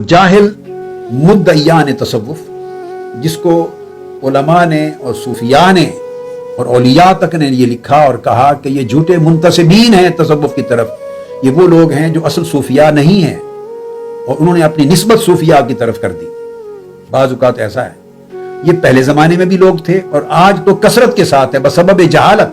जाहिल मुद्दईयान तसव्वुफ, जिसको उलमा ने और सूफिया ने और औलिया तक ने ये लिखा और कहा कि ये झूठे मुंतसिबीन हैं तसव्वुफ की तरफ, ये वो लोग हैं जो असल सूफिया नहीं हैं और उन्होंने अपनी निस्बत सूफिया की तरफ कर दी। बाज़ औक़ात ऐसा है, ये पहले ज़माने में भी लोग थे और आज तो कसरत के साथ है, बसबब जहालत।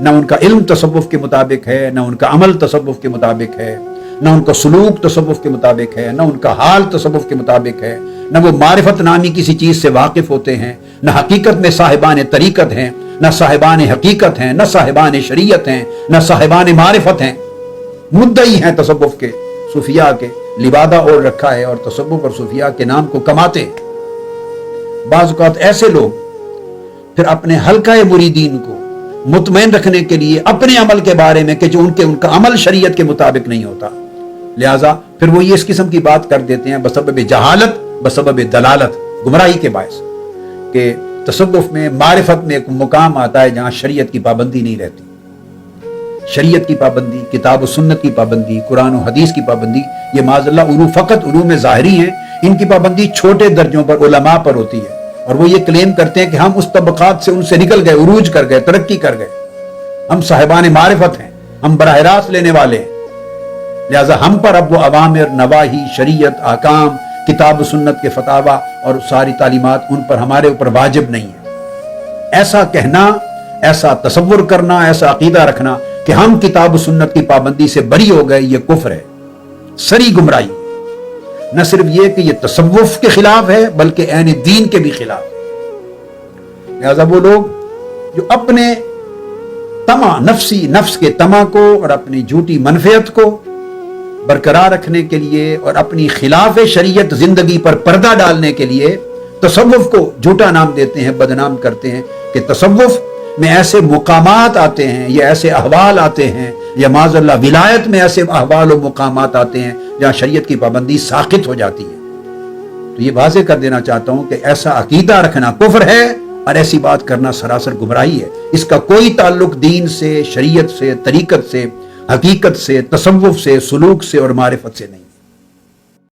न उनका इल्म तसव्वुफ के मुताबिक है, न उनका अमल तसव्वुफ के मुताबिक है, न उनका सलूक तसव्वुफ के मुताबिक है, न उनका हाल तसव्वुफ के मुताबिक है, न वो मारिफत नामी किसी चीज़ से वाकिफ़ होते हैं, न हकीकत में साहिबान तरीक़त हैं, न साहिबान हकीकत हैं, न साहिबान शरीयत हैं, न साहिबान मारिफत हैं। मुद्दई हैं तसव्वुफ के, सूफिया के, लिबादा ओढ़ रखा है और तसव्वुफ और सूफिया के नाम को कमाते हैं। बाज़ औक़ात ऐसे लोग फिर अपने हल्का मुरीदीन को मुतमईन रखने के लिए अपने अमल के बारे में कि जो उनका अमल शरीयत के मुताबिक नहीं होता, लिहाजा फिर वो ये इस किस्म की बात कर देते हैं बसबब जहालत, बसबब दलालत, गुमराही के बायस, कि तसव्वुफ में मारिफत में एक मुकाम आता है जहां शरीयत की पाबंदी नहीं रहती। शरीयत की पाबंदी, किताब और सुन्नत की पाबंदी, कुरान और हदीस की पाबंदी, ये माज़अल्लाह फकत उलूम ज़ाहिरी हैं, इनकी पाबंदी छोटे दर्जों पर उलमा पर होती है और वो ये क्लेम करते हैं कि हम उस तबक़ात से उनसे निकल गए, उरूज कर गए, तरक्की कर गए, हम साहिबान मारिफत हैं, हम बराह रास्त लेने वाले हैं, लिहाजा हम पर अब वो अवामिर, नवाही, शरीयत, आकाम, किताब सुन्नत के फतावा और सारी तालीमात उन पर हमारे ऊपर वाजिब नहीं है। ऐसा कहना, ऐसा तसव्वुर करना, ऐसा अकीदा रखना कि हम किताब सुन्नत की पाबंदी से बरी हो गए, ये कुफ्र है, सरी गुमराही। न सिर्फ ये कि ये तसव्वुफ के खिलाफ है बल्कि ऐन दीन के भी खिलाफ। लिहाजा वो लोग जो अपने तमा, नफ्स के तमा को और अपनी झूठी मनफियत को बरकरार रखने के लिए और अपनी खिलाफ शरीयत जिंदगी पर पर्दा डालने के लिए तसव्वुफ को झूठा नाम देते हैं, बदनाम करते हैं कि तसव्वुफ में ऐसे मुकामात आते हैं, ये ऐसे अहवाल आते हैं, या माज़अल्लाह विलायत में ऐसे अहवाल और मुकामात आते हैं जहाँ शरीयत की पाबंदी साक़ित हो जाती है। तो ये वाज़ेह कर देना चाहता हूँ कि ऐसा अकीदा रखना कुफ्र है और ऐसी बात करना सरासर गुमराही है। इसका कोई ताल्लुक दीन से, शरीयत से, तरीक़त से, हकीकत से, तसव्वुफ से, सुलूक से और मारिफत से नहीं।